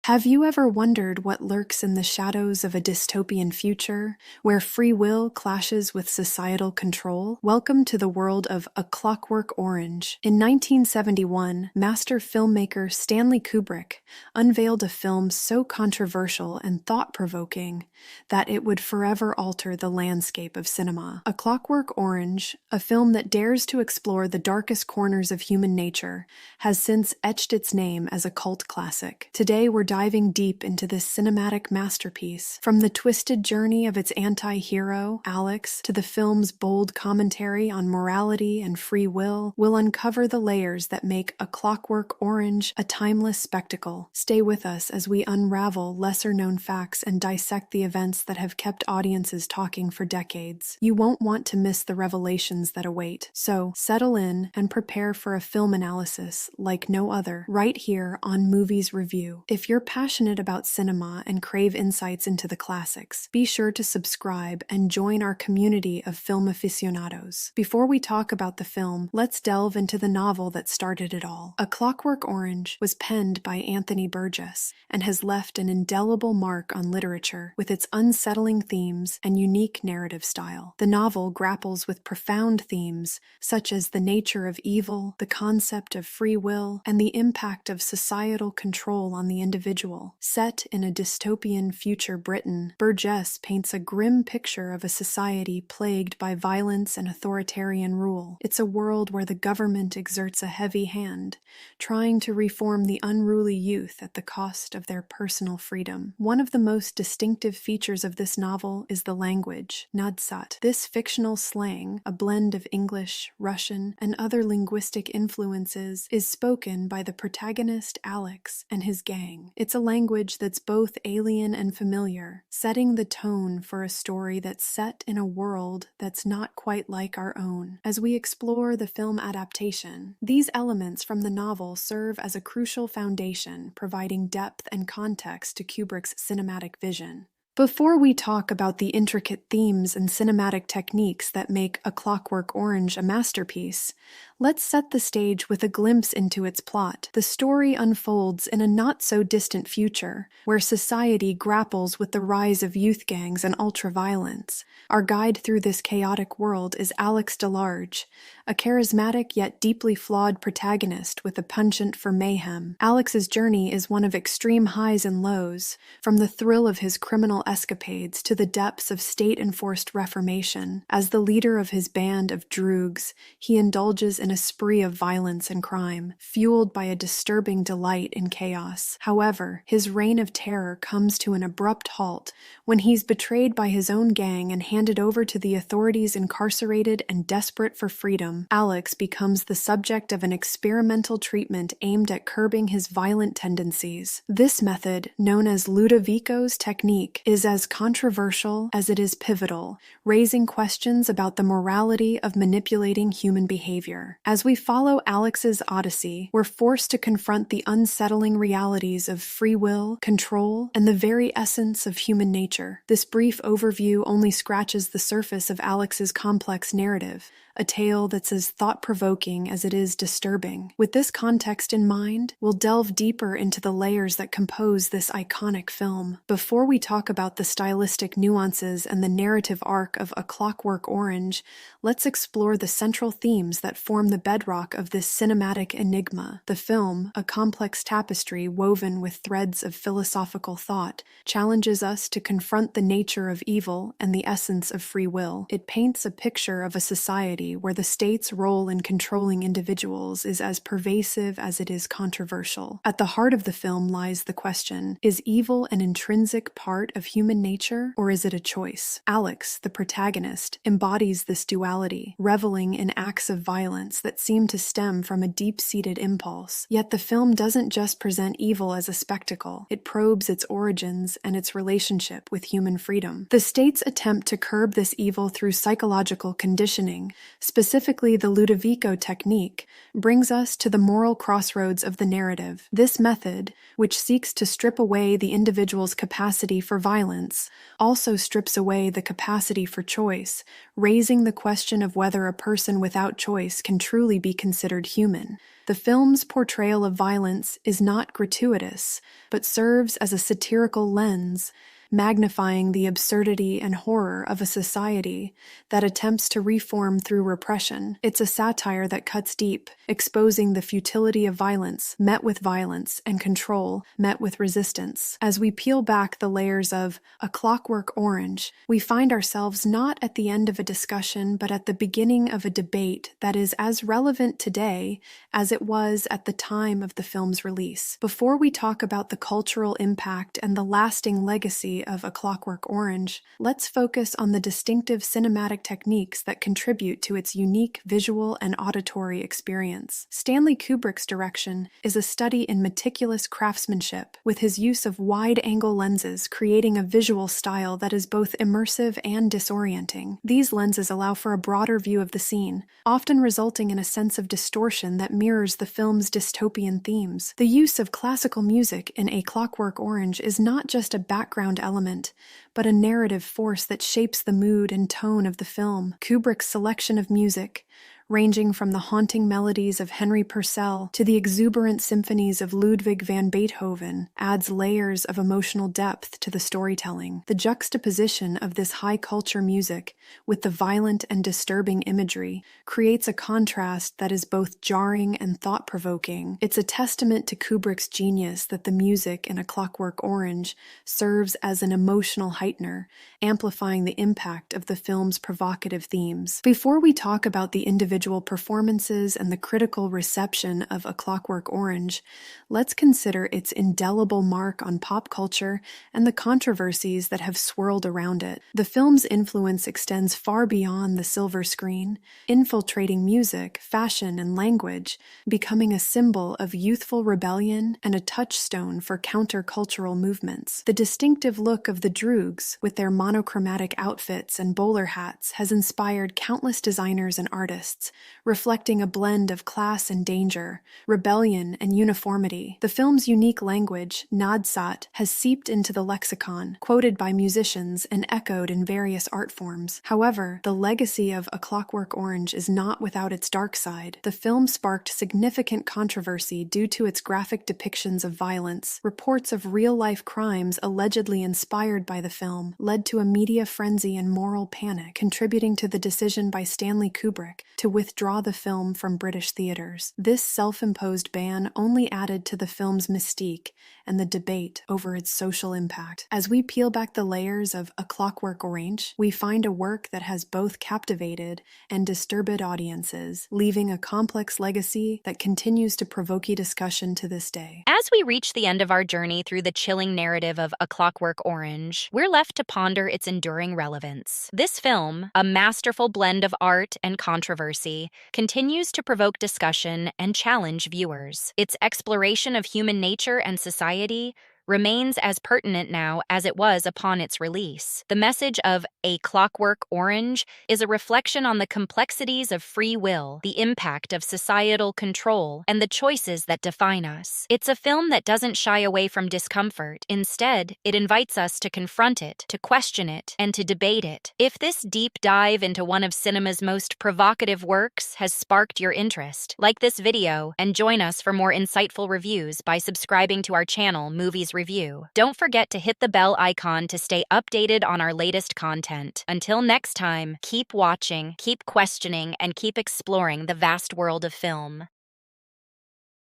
Have you ever wondered what lurks in the shadows of a dystopian future, where free will clashes with societal control? Welcome to the world of A Clockwork Orange. In 1971, master filmmaker Stanley Kubrick unveiled a film so controversial and thought-provoking that it would forever alter the landscape of cinema. A Clockwork Orange, a film that dares to explore the darkest corners of human nature, has since etched its name as a cult classic. Today we're diving deep into this cinematic masterpiece. From the twisted journey of its anti-hero, Alex, to the film's bold commentary on morality and free will, we'll uncover the layers that make A Clockwork Orange a timeless spectacle. Stay with us as we unravel lesser-known facts and dissect the events that have kept audiences talking for decades. You won't want to miss the revelations that await. So, settle in and prepare for a film analysis like no other, right here on Movies Review. If you're passionate about cinema and crave insights into the classics, be sure to subscribe and join our community of film aficionados. Before we talk about the film, let's delve into the novel that started it all. A Clockwork Orange was penned by Anthony Burgess and has left an indelible mark on literature with its unsettling themes and unique narrative style. The novel grapples with profound themes such as the nature of evil, the concept of free will, and the impact of societal control on the individual. Set in a dystopian future Britain, Burgess paints a grim picture of a society plagued by violence and authoritarian rule. It's a world where the government exerts a heavy hand, trying to reform the unruly youth at the cost of their personal freedom. One of the most distinctive features of this novel is the language, nadsat. This fictional slang, a blend of English, Russian, and other linguistic influences, is spoken by the protagonist Alex and his gang. It's a language that's both alien and familiar, setting the tone for a story that's set in a world that's not quite like our own. As we explore the film adaptation, these elements from the novel serve as a crucial foundation, providing depth and context to Kubrick's cinematic vision. Before we talk about the intricate themes and cinematic techniques that make A Clockwork Orange a masterpiece, let's set the stage with a glimpse into its plot. The story unfolds in a not-so-distant future, where society grapples with the rise of youth gangs and ultraviolence. Our guide through this chaotic world is Alex DeLarge, a charismatic yet deeply flawed protagonist with a penchant for mayhem. Alex's journey is one of extreme highs and lows, from the thrill of his criminal escapades to the depths of state-enforced reformation. As the leader of his band of droogs, he indulges in a spree of violence and crime, fueled by a disturbing delight in chaos. However, his reign of terror comes to an abrupt halt when he's betrayed by his own gang and handed over to the authorities. Incarcerated and desperate for freedom, Alex becomes the subject of an experimental treatment aimed at curbing his violent tendencies. This method, known as Ludovico's technique, is as controversial as it is pivotal, raising questions about the morality of manipulating human behavior. As we follow Alex's odyssey, we're forced to confront the unsettling realities of free will, control, and the very essence of human nature. This brief overview only scratches the surface of Alex's complex narrative, a tale that's as thought-provoking as it is disturbing. With this context in mind, we'll delve deeper into the layers that compose this iconic film. Before we talk about the stylistic nuances and the narrative arc of A Clockwork Orange, let's explore the central themes that form the bedrock of this cinematic enigma. The film, a complex tapestry woven with threads of philosophical thought, challenges us to confront the nature of evil and the essence of free will. It paints a picture of a society where the state's role in controlling individuals is as pervasive as it is controversial. At the heart of the film lies the question, is evil an intrinsic part of human nature, or is it a choice? Alex, the protagonist, embodies this duality, reveling in acts of violence that seem to stem from a deep-seated impulse. Yet the film doesn't just present evil as a spectacle, it probes its origins and its relationship with human freedom. The state's attempt to curb this evil through psychological conditioning, specifically the Ludovico technique, brings us to the moral crossroads of the narrative. This method, which seeks to strip away the individual's capacity for violence, also strips away the capacity for choice, raising the question of whether a person without choice can truly be considered human. The film's portrayal of violence is not gratuitous, but serves as a satirical lens, magnifying the absurdity and horror of a society that attempts to reform through repression. It's a satire that cuts deep, exposing the futility of violence met with violence and control met with resistance. As we peel back the layers of A Clockwork Orange, we find ourselves not at the end of a discussion, but at the beginning of a debate that is as relevant today as it was at the time of the film's release. Before we talk about the cultural impact and the lasting legacy of A Clockwork Orange, let's focus on the distinctive cinematic techniques that contribute to its unique visual and auditory experience. Stanley Kubrick's direction is a study in meticulous craftsmanship, with his use of wide-angle lenses creating a visual style that is both immersive and disorienting. These lenses allow for a broader view of the scene, often resulting in a sense of distortion that mirrors the film's dystopian themes. The use of classical music in A Clockwork Orange is not just a background element, but a narrative force that shapes the mood and tone of the film. Kubrick's selection of music, ranging from the haunting melodies of Henry Purcell to the exuberant symphonies of Ludwig van Beethoven, adds layers of emotional depth to the storytelling. The juxtaposition of this high-culture music with the violent and disturbing imagery creates a contrast that is both jarring and thought-provoking. It's a testament to Kubrick's genius that the music in A Clockwork Orange serves as an emotional heightener, amplifying the impact of the film's provocative themes. Before we talk about the individual performances and the critical reception of A Clockwork Orange, let's consider its indelible mark on pop culture and the controversies that have swirled around it. The film's influence extends far beyond the silver screen, infiltrating music, fashion, and language, becoming a symbol of youthful rebellion and a touchstone for countercultural movements. The distinctive look of the Droogs, with their monochromatic outfits and bowler hats, has inspired countless designers and artists, reflecting a blend of class and danger, rebellion and uniformity. The film's unique language, Nadsat, has seeped into the lexicon, quoted by musicians and echoed in various art forms. However, the legacy of A Clockwork Orange is not without its dark side. The film sparked significant controversy due to its graphic depictions of violence. Reports of real-life crimes allegedly inspired by the film led to a media frenzy and moral panic, contributing to the decision by Stanley Kubrick to withdraw the film from British theaters. This self-imposed ban only added to the film's mystique and the debate over its social impact. As we peel back the layers of A Clockwork Orange, we find a work that has both captivated and disturbed audiences, leaving a complex legacy that continues to provoke discussion to this day. As we reach the end of our journey through the chilling narrative of A Clockwork Orange, we're left to ponder its enduring relevance. This film, a masterful blend of art and controversy, continues to provoke discussion and challenge viewers. Its exploration of human nature and society remains as pertinent now as it was upon its release. The message of A Clockwork Orange is a reflection on the complexities of free will, the impact of societal control, and the choices that define us. It's a film that doesn't shy away from discomfort. Instead, it invites us to confront it, to question it, and to debate it. If this deep dive into one of cinema's most provocative works has sparked your interest, like this video and join us for more insightful reviews by subscribing to our channel, Movies Review. Don't forget to hit the bell icon to stay updated on our latest content. Until next time, keep watching, keep questioning, and keep exploring the vast world of film.